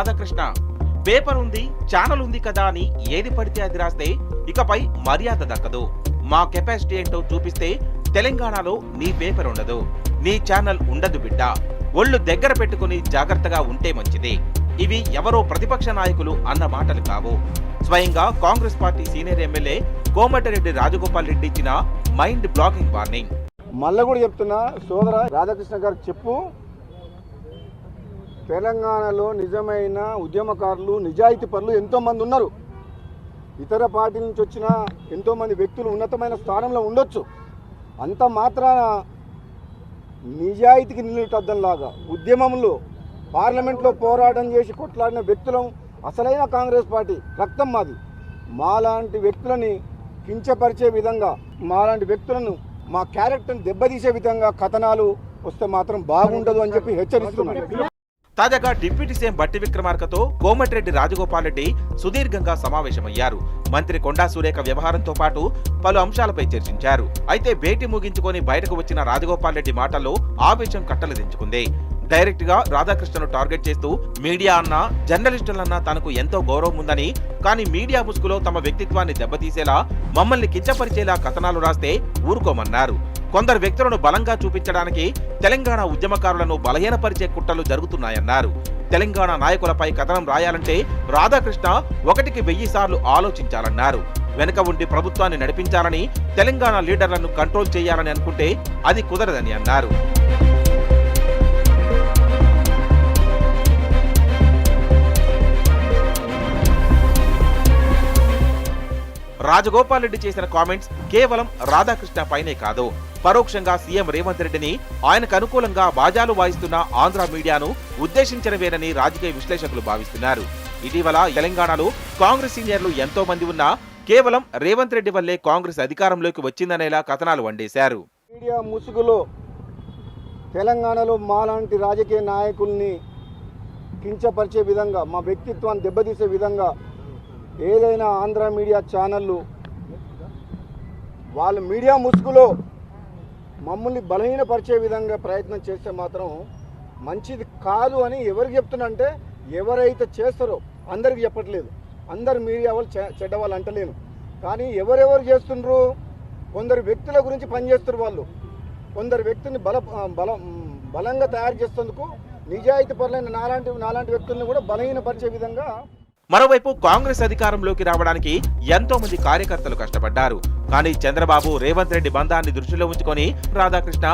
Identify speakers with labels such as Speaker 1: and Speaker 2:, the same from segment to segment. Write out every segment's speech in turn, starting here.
Speaker 1: Radhakrishna. Paper ఉంది, channel ఉంది కదా అని ఏది పడితే అది రాస్తే ఇకపై మర్యాద దక్కదు. మా కెపాసిటీ ఏంటో చూపిస్తే తెలంగాణలో నీ పేపర్ ఉండదు, నీ ఛానల్ ఉండదు బిడ్డ. ఒళ్ళు దగ్గర పెట్టుకుని జాగ్రత్తగా ఉంటే మంచిది. ఇవి ఎవరో ప్రతిపక్ష నాయకులు అన్న మాటలు కావు. స్వయంగా Congress party senior MLA Komatireddy Rajagopal Reddy ఇచ్చిన మైండ్ బ్లాకింగ్ వార్నింగ్.
Speaker 2: మళ్ళీ కూడా చెప్తున్నా, సోదర రాధాకృష్ణ గారికి చెప్పు, తెలంగాణలో నిజమైన ఉద్యమకారులు, నిజాయితీ పరులు ఎంతోమంది ఉన్నారు. ఇతర పార్టీ నుంచి వచ్చిన ఎంతోమంది వ్యక్తులు ఉన్నతమైన స్థానంలో ఉండొచ్చు. అంత మాత్రాన నిజాయితీకి నిలుటద్దంలాగా ఉద్యమంలో పార్లమెంట్లో పోరాటం చేసి కొట్లాడిన వ్యక్తులం అసలైన కాంగ్రెస్ పార్టీ రక్తం మాది. మాలాంటి వ్యక్తులని కించపరిచే విధంగా, మాలాంటి వ్యక్తులను మా క్యారెక్టర్ని దెబ్బతీసే విధంగా కథనాలు వస్తే మాత్రం బాగుండదు అని చెప్పి హెచ్చరిస్తున్నారు.
Speaker 1: తాజాగా డిప్యూటీ సీఎం బట్టి విక్రమార్కతో కోమటిరెడ్డి రాజగోపాల్ రెడ్డి సుదీర్ఘంగా సమావేశమయ్యారు. మంత్రి కొండా సురేఖ వ్యవహారంతో పాటు పలు అంశాలపై చర్చించారు. అయితే భేటీ ముగించుకొని బయటకు వచ్చిన రాజగోపాల్ రెడ్డి మాటల్లో ఆవేశం కట్టలు దించుకుంది. డైరెక్ట్ గా రాధాకృష్ణను టార్గెట్ చేస్తూ మీడియా అన్నా, జర్నలిస్టులన్నా తనకు ఎంతో గౌరవం ఉందని, కానీ మీడియా ముసుగులో తమ వ్యక్తిత్వాన్ని దెబ్బతీసేలా, మమ్మల్ని కించపరిచేలా కథనాలు రాస్తే ఊరుకోమన్నారు. కొందరు వ్యక్తులను బలంగా చూపించడానికి తెలంగాణ ఉద్యమకారులను బలహీనపరిచే కుట్రలు జరుగుతున్నాయన్నారు. తెలంగాణ నాయకులపై కథనం రాయాలంటే రాధాకృష్ణ 1,1000 సార్లు ఆలోచించాలన్నారు. వెనుక ఉండి ప్రభుత్వాన్ని నడిపించాలని, తెలంగాణ లీడర్లను కంట్రోల్ చేయాలని అనుకుంటే అది కుదరదని అన్నారు. రాజగోపాల్ రెడ్డి చేసిన కామెంట్స్ కేవలం రాధాకృష్ణ పైనే కాదు, పరోక్షంగా సీఎం రేవంత్ రెడ్డిని, ఆయనకు అనుకూలంగా బాజాలు వాయిస్తున్న ఆంధ్ర మీడియాను ఉద్దేశించినవేనని రాజకీయ విశ్లేషకులు భావిస్తున్నారు. ఇటీవల తెలంగాణలో కాంగ్రెస్ సీనియర్లు ఎంతో మంది ఉన్నా కేవలం రేవంత్ రెడ్డి వల్లే కాంగ్రెస్ అధికారంలోకి వచ్చిందనేలా కథనాలు వండేశారు.
Speaker 2: మీడియా ముసుగులో తెలంగాణలో మాలాంటి రాజకీయ నాయకుల్ని కించపరిచే విధంగా, మా వ్యక్తిత్వాన్ని దెబ్బతీసే విధంగా ఏదైనా ఆంధ్ర మీడియా ఛానళ్ళు వాళ్ళ మీడియా ముసుగులో మమ్మల్ని బలహీనపరిచే విధంగా ప్రయత్నం చేస్తే మాత్రం మంచిది కాదు అని ఎవరికి చెప్తున్నా అంటే, ఎవరైతే చేస్తారో అందరికి చెప్పట్లేదు. అందరు మీడియా వాళ్ళు చెడ్డవాళ్ళు అంటలేను, కానీ ఎవరెవరు చేస్తుండ్రు, కొందరు వ్యక్తుల గురించి పనిచేస్తారు వాళ్ళు. కొందరు వ్యక్తిని బలంగా తయారు చేసేందుకు నిజాయితీ పరులైన నాలాంటి వ్యక్తులను కూడా బలహీనపరిచే విధంగా.
Speaker 1: మరోవైపు కాంగ్రెస్ అధికారంలోకి రావడానికి ఎంతో మంది కార్యకర్తలు కష్టపడ్డారు. కానీ చంద్రబాబు, రేవంత్ రెడ్డి బంధాన్ని దృష్టిలో ఉంచుకొని రాధాకృష్ణ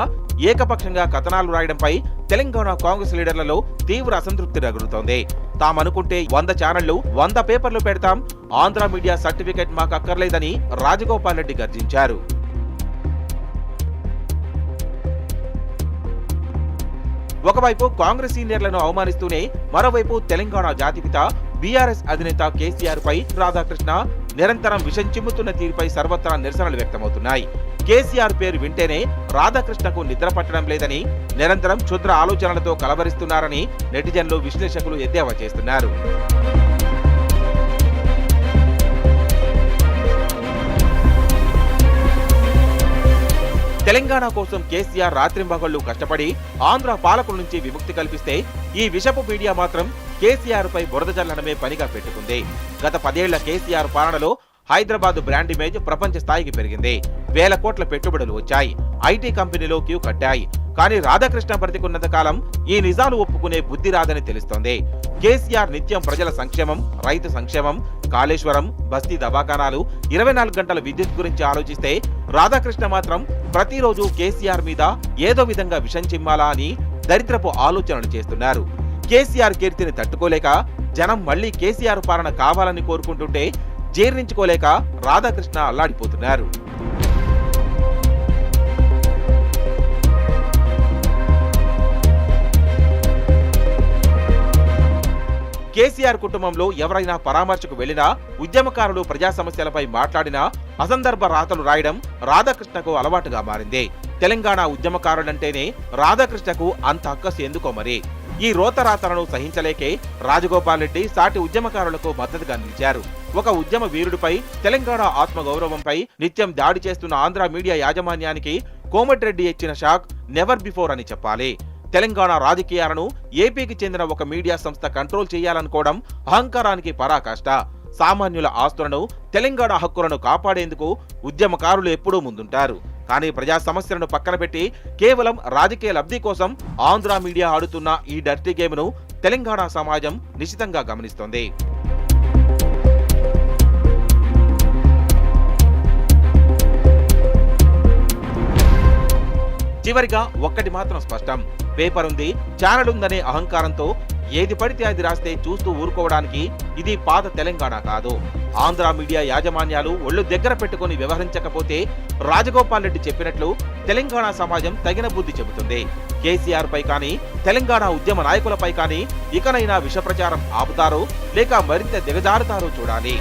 Speaker 1: ఏకపక్షంగా కథనాలు రాయడంపై తెలంగాణ కాంగ్రెస్ లీడర్లలో తీవ్ర అసంతృప్తి రగులుతోంది. తామనుకుంటే 100 ఛానళ్లు, 100 పేపర్లు పెడతాం, ఆంధ్ర మీడియా సర్టిఫికెట్ మాకు అక్కర్లేదని రాజగోపాల్ రెడ్డి గర్జించారు. ఒకవైపు కాంగ్రెస్ సీనియర్లను అవమానిస్తూనే మరోవైపు తెలంగాణ జాతిపిత బీఆర్ఎస్ అధినేత కేసీఆర్ పై రాధాకృష్ణ నిరంతరం విషం చిమ్ముతున్న తీరుపై సర్వత్రా నిరసనలు వ్యక్తమవుతున్నాయి. కేసీఆర్ పేరు వింటేనే రాధాకృష్ణకు నిద్ర పట్టడం లేదని, నిరంతరం క్షుద్ర ఆలోచనలతో కలవరిస్తున్నారని నెటిజన్లు, విశ్లేషకులు ఎద్దేవా చేస్తున్నారు. తెలంగాణ కోసం కేసీఆర్ రాత్రింబగళ్లు కష్టపడి ఆంధ్ర పాలకుల నుంచి విముక్తి కల్పిస్తే ఈ విషపు మీడియా మాత్రం కేసీఆర్ పై బురద జల్లడమే పనిగా పెట్టుకుంది. గత 10 ఏళ్ల కేసీఆర్ పాలనలో హైదరాబాద్ బ్రాండ్ ఇమేజ్ ప్రపంచ స్థాయికి పెరిగింది. 1000 కోట్ల పెట్టుబడులు వచ్చాయి, ఐటీ కంపెనీలో క్యూ కట్టాయి. కానీ రాధాకృష్ణ బ్రతికున్నంత కాలం ఈ నిజాలు ఒప్పుకునే బుద్ధి రాదని తెలుస్తోంది. కేసీఆర్ నిత్యం ప్రజల సంక్షేమం, రైతు సంక్షేమం, కాళేశ్వరం, బస్తీ దవాఖానాలు, 24 గంటల విద్యుత్ గురించి ఆలోచిస్తే రాధాకృష్ణ మాత్రం ప్రతిరోజు కేసీఆర్ మీద ఏదో విధంగా విషం చిమ్మాలా అని దరిద్రపు ఆలోచనలు చేస్తున్నారు. కేసీఆర్ కీర్తిని తట్టుకోలేక జనం మళ్లీ కేసీఆర్ పాలన కావాలని కోరుకుంటుంటే జీర్ణించుకోలేక రాధాకృష్ణ అల్లాడిపోతున్నారు. కేసీఆర్ కుటుంబంలో ఎవరైనా పరామర్శకు వెళ్లినా, ఉద్యమకారులు ప్రజా సమస్యలపై మాట్లాడినా అసందర్భ రాతలు రాయడం రాధాకృష్ణకు అలవాటుగా మారింది. తెలంగాణ ఉద్యమకారులంటేనే రాధాకృష్ణకు అంత అక్కసు ఎందుకో మరి. ఈ రోతరాతలను సహించలేకే రాజగోపాల్ రెడ్డి సాటి ఉద్యమకారులకు మద్దతుగా నిలిచారు. ఒక ఉద్యమ వీరుడిపై, తెలంగాణ ఆత్మగౌరవంపై నిత్యం దాడి చేస్తున్న ఆంధ్ర మీడియా యాజమాన్యానికి కోమటిరెడ్డి ఇచ్చిన షాక్ నెవర్ బిఫోర్ అని చెప్పాలి. తెలంగాణ రాజకీయాలను ఏపీకి చెందిన ఒక మీడియా సంస్థ కంట్రోల్ చేయాలనుకోవడం అహంకారానికి పరాకాష్ట. సామాన్యుల ఆస్తులను, తెలంగాణ హక్కులను కాపాడేందుకు ఉద్యమకారులు ఎప్పుడూ ముందుంటారు. కానీ ప్రజా సమస్యలను పక్కన పెట్టి కేవలం రాజకీయ లబ్ధి కోసం ఆంధ్ర మీడియా ఆడుతున్న ఈ డర్టీ గేమ్ను తెలంగాణ సమాజం నిశితంగా గమనిస్తోంది. చివరిగా ఒక్కటి మాత్రం స్పష్టం. పేపర్ ఉంది, ఛానల్ ఉందనే అహంకారంతో ఏది పడితే అది రాస్తే చూస్తూ ఊరుకోవడానికి ఇది పాత తెలంగాణ కాదు. ఆంధ్ర మీడియా యాజమాన్యాలు ఒళ్ళు దగ్గర పెట్టుకుని వ్యవహరించకపోతే రాజగోపాల్ రెడ్డి చెప్పినట్లు తెలంగాణ సమాజం తగిన బుద్ధి చెబుతుంది. కేసీఆర్ పై కానీ, తెలంగాణ ఉద్యమ నాయకులపై కానీ ఇకనైనా విష ప్రచారం ఆపుతారో లేక మరింత దిగజారుతారో చూడాలి.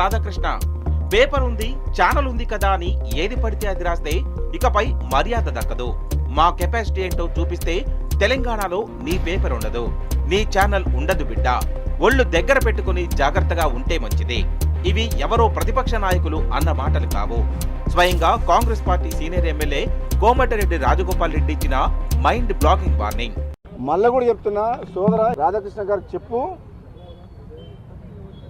Speaker 1: రాధాకృష్ణ, పేపర్ ఉంది, ఛానల్ ఉంది కదా అని ఏది పడితే అది రాస్తే ఇకపై మర్యాద దక్కదు. మా కెపాసిటీ ఏంటో చూపిస్తే తెలంగాణలో నీ పేపర్ ఉండదు, నీ ఛానల్ ఉండదు బిడ్డ. ఒళ్ళు దగ్గర పెట్టుకుని జాగ్రత్తగా ఉంటే మంచిది. ఇవి ఎవరో ప్రతిపక్ష నాయకులు అన్న మాటలు కావు. స్వయంగా Congress party senior MLA Komatireddy Rajagopal Reddy ఇచ్చిన మైండ్ బ్లాకింగ్ వార్నింగ్.
Speaker 2: మళ్ళీ కూడా చెప్తున్నా, సోదర రాధాకృష్ణ గారు చెప్పు,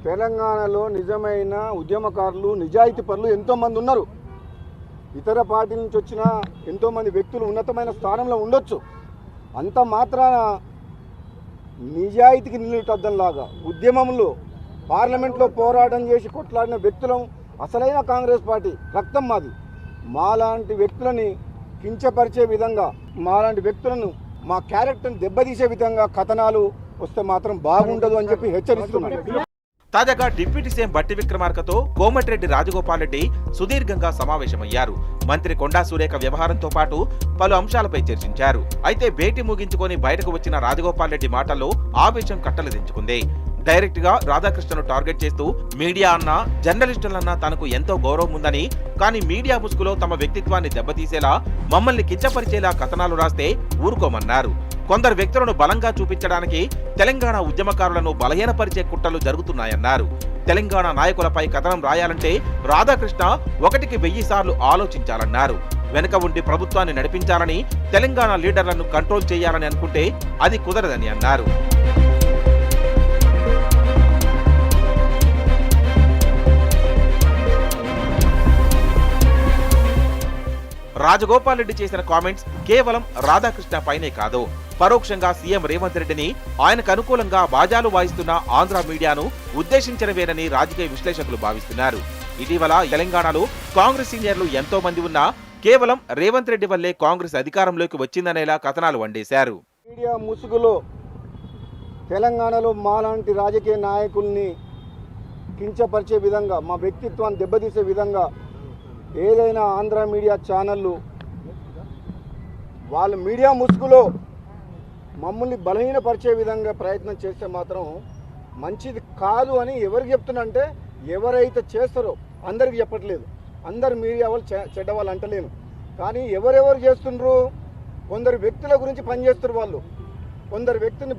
Speaker 2: తెలంగాణలో నిజమైన ఉద్యమకారులు, నిజాయితీ పరులు ఎంతోమంది ఉన్నారు. ఇతర పార్టీల నుంచి వచ్చిన ఎంతోమంది వ్యక్తులు ఉన్నతమైన స్థానంలో ఉండొచ్చు. అంత మాత్రాన నిజాయితీకి నిలుటద్దంలాగా ఉద్యమంలో పార్లమెంట్లో పోరాటం చేసి కొట్లాడిన వ్యక్తులం అసలైన కాంగ్రెస్ పార్టీ రక్తం మాది. మాలాంటి వ్యక్తులని కించపరిచే విధంగా, మాలాంటి వ్యక్తులను మా క్యారెక్టర్ని దెబ్బతీసే విధంగా కథనాలు వస్తే మాత్రం బాగుండదు అని చెప్పి హెచ్చరిస్తున్నారు.
Speaker 1: తాజాగా డిప్యూటీ సీఎం బట్టి విక్రమార్కతో కోమటిరెడ్డి రాజగోపాల్ రెడ్డి సుదీర్ఘంగా సమావేశమయ్యారు. మంత్రి కొండా సురేఖ వ్యవహారంతో పాటు పలు అంశాలపై చర్చించారు. అయితే భేటీ ముగించుకొని బయటకు వచ్చిన రాజగోపాల్ రెడ్డి మాటల్లో ఆవేశం కట్టలు దించుకుంది. డైరెక్ట్ గా రాధాకృష్ణను టార్గెట్ చేస్తూ మీడియా అన్నా, జర్నలిస్టులన్నా తనకు ఎంతో గౌరవం ఉందని, కానీ మీడియా ముసుగులో తమ వ్యక్తిత్వాన్ని దెబ్బతీసేలా, మమ్మల్ని కించపరిచేలా కథనాలు రాస్తే ఊరుకోమన్నారు. కొందరు వ్యక్తులను బలంగా చూపించడానికి తెలంగాణ ఉద్యమకారులను బలహీనపరిచే కుట్రలు జరుగుతున్నాయన్నారు. తెలంగాణ నాయకులపై కథనం రాయాలంటే రాధాకృష్ణ 1కి 1000 సార్లు ఆలోచించాలన్నారు. వెనుక ఉండి ప్రభుత్వాన్ని నడిపించాలని, తెలంగాణ లీడర్లను కంట్రోల్ చేయాలని అనుకుంటే అది కుదరదని అన్నారు. రాజగోపాల్ రెడ్డి చేసిన కామెంట్స్ కేవలం రాధాకృష్ణ పైనే కాదు, పరోక్షంగా సీఎం రేవంత్ రెడ్డిని, ఆయనకు అనుకూలంగా బాజాలు వాయిస్తున్న ఆంధ్ర మీడియాను ఉద్దేశించినవేనని రాజకీయ విశ్లేషకులు భావిస్తున్నారు. ఇటీవల తెలంగాణలో కాంగ్రెస్ సీనియర్లు ఎంతో మంది ఉన్నా కేవలం రేవంత్ రెడ్డి వల్లే కాంగ్రెస్ అధికారంలోకి వచ్చిందనేలా కథనాలు వండేశారు.
Speaker 2: మీడియా ముసుగులో తెలంగాణలో మాలాంటి రాజకీయ నాయకుల్ని కించపరిచే విధంగా, మా వ్యక్తిత్వాన్ని దెబ్బతీసే విధంగా ఏదైనా ఆంధ్ర మీడియా ఛానళ్ళు వాళ్ళ మీడియా ముసుగులో మమ్మల్ని బలహీనపరిచే విధంగా ప్రయత్నం చేస్తే మాత్రం మంచిది కాదు అని ఎవరికి చెప్తున్నంటే, ఎవరైతే చేస్తారో అందరికి చెప్పట్లేదు. అందరు మీడియా వాళ్ళు చెడ్డ వాళ్ళు అంటలేను, కానీ ఎవరెవరు చేస్తుండ్రు, కొందరు వ్యక్తుల గురించి పనిచేస్తున్నారు. వాళ్ళు కొందరు వ్యక్తిని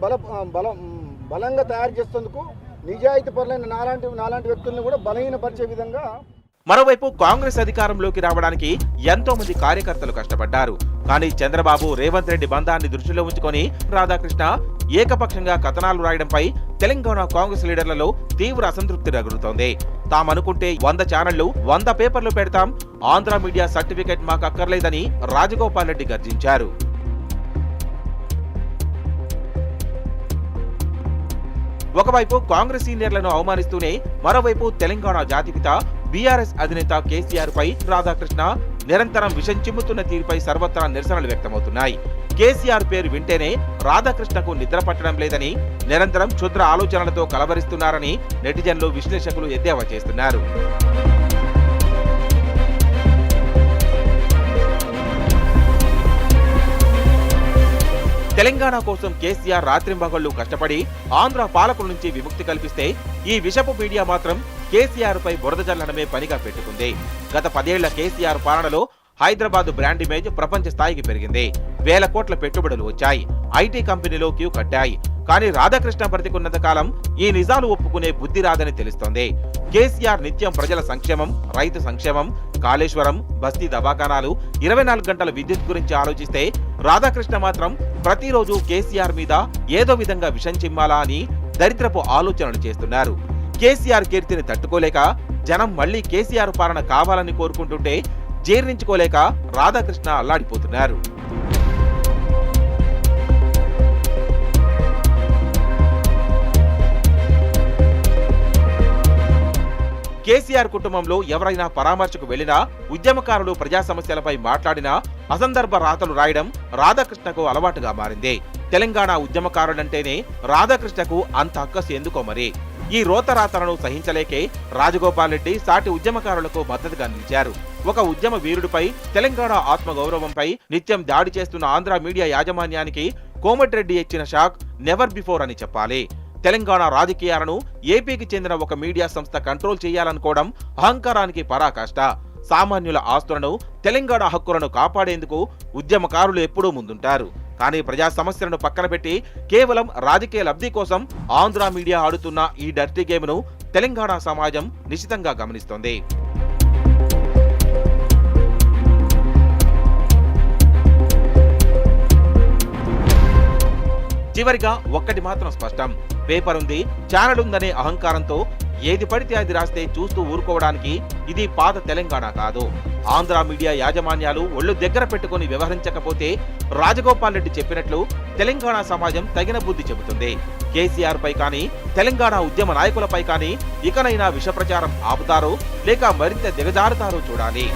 Speaker 2: బలంగా తయారు చేసేందుకు నిజాయితీ పరులైన నాలాంటి వ్యక్తుల్ని కూడా బలహీనపరిచే విధంగా.
Speaker 1: మరోవైపు కాంగ్రెస్ అధికారంలోకి రావడానికి ఎంతో మంది కార్యకర్తలు కష్టపడ్డారు. కానీ చంద్రబాబు, రేవంత్ రెడ్డి బంధాన్ని దృష్టిలో ఉంచుకొని రాధాకృష్ణ ఏకపక్షంగా కథనాలు రాయడంపై తెలంగాణ కాంగ్రెస్ లీడర్లలో తీవ్ర అసంతృప్తి రగులుతోంది. తామనుకుంటే 100 ఛానళ్లు, 100 పేపర్లు పెడతాం, ఆంధ్ర మీడియా సర్టిఫికెట్ మాకు అక్కర్లేదని రాజగోపాల్ రెడ్డి గర్జించారు. ఒకవైపు కాంగ్రెస్ సీనియర్లను అవమానిస్తూనే మరోవైపు తెలంగాణ జాతిపిత బీఆర్ఎస్ అధినేత కేసీఆర్ పై రాధాకృష్ణ నిరంతరం విషం చిమ్ముతున్న తీరుపై సర్వత్రా నిరసనలు వ్యక్తమవుతున్నాయి. కేసీఆర్ పేరు వింటేనే రాధాకృష్ణకు నిద్ర పట్టడం లేదని, నిరంతరం క్షుద్ర ఆలోచనలతో కలవరిస్తున్నారని నెటిజన్లు, విశ్లేషకులు ఎద్దేవా చేస్తున్నారు. తెలంగాణ కోసం కేసీఆర్ రాత్రింబగళ్లు కష్టపడి ఆంధ్ర పాలకుల నుంచి విముక్తి కల్పిస్తే ఈ విషపు మీడియా మాత్రం కేసీఆర్ పై బురద జల్లడమే పనిగా పెట్టుకుంది. గత 10 ఏళ్ల కేసీఆర్ పాలనలో హైదరాబాద్ బ్రాండ్ ఇమేజ్ ప్రపంచ స్థాయికి పెరిగింది. వేల కోట్ల పెట్టుబడులు వచ్చాయి. ఐటీ కంపెనీలో క్యూ కట్టాయి. కానీ రాధాకృష్ణ బ్రతికున్నంత కాలం ఈ నిజాలు ఒప్పుకునే బుద్ధి రాదని తెలుస్తోంది. కేసీఆర్ నిత్యం ప్రజల సంక్షేమం, రైతు సంక్షేమం, కాళేశ్వరం, బస్తీ దవాఖానాలు, 24 గంటల విద్యుత్ గురించి ఆలోచిస్తే రాధాకృష్ణ మాత్రం ప్రతిరోజు కేసీఆర్ మీద ఏదో విధంగా విషం చిమ్మాలా అని దరిద్రపు ఆలోచనలు చేస్తున్నారు. కేసీఆర్ కీర్తిని తట్టుకోలేక జనం మళ్లీ కేసీఆర్ పాలన కావాలని కోరుకుంటుంటే జీర్ణించుకోలేక రాధాకృష్ణ అల్లాడిపోతున్నారు. కేసీఆర్ కుటుంబంలో ఎవరైనా పరామర్శకు వెళ్లినా, ఉద్యమకారులు ప్రజా సమస్యలపై మాట్లాడినా అసందర్భ రాతలు రాయడం రాధాకృష్ణకు అలవాటుగా మారింది. తెలంగాణ ఉద్యమకారులంటేనే రాధాకృష్ణకు అంత అక్కసు ఎందుకో మరి. ఈ రోతరాతలను సహించలేకే రాజగోపాల్ రెడ్డి సాటి ఉద్యమకారులకు మద్దతుగా నిలిచారు. ఒక ఉద్యమ వీరుడిపై, తెలంగాణ ఆత్మగౌరవంపై నిత్యం దాడి చేస్తున్న ఆంధ్ర మీడియా యాజమాన్యానికి కోమటిరెడ్డి ఇచ్చిన షాక్ నెవర్ బిఫోర్ అని చెప్పాలి. తెలంగాణ రాజకీయాలను ఏపీకి చెందిన ఒక మీడియా సంస్థ కంట్రోల్ చేయాలనుకోవడం అహంకారానికి పరాకాష్ట. సామాన్యుల ఆస్తులను, తెలంగాణ హక్కులను కాపాడేందుకు ఉద్యమకారులు ఎప్పుడూ ముందుంటారు. కానీ ప్రజా సమస్యలను పక్కన పెట్టి కేవలం రాజకీయ లబ్ధి కోసం ఆంధ్ర మీడియా ఆడుతున్న ఈ డర్టీ గేమ్ను తెలంగాణ సమాజం నిశితంగా గమనిస్తోంది. చివరిగా ఒక్కటి మాత్రం స్పష్టం. పేపర్ ఉంది, ఛానల్ ఉందనే అహంకారంతో ఏది పడితే అది రాస్తే చూస్తూ ఊరుకోవడానికి ఇది పాత తెలంగాణ కాదు. ఆంధ్ర మీడియా యాజమాన్యాలు ఒళ్ళు దగ్గర పెట్టుకుని వ్యవహరించకపోతే రాజగోపాల్ రెడ్డి చెప్పినట్లు తెలంగాణ సమాజం తగిన బుద్ధి చెబుతుంది. కేసీఆర్ పై కానీ, తెలంగాణ ఉద్యమ నాయకులపై కానీ ఇకనైనా విష ప్రచారం ఆపుతారో లేక మరింత దిగజారుతారో చూడాలి.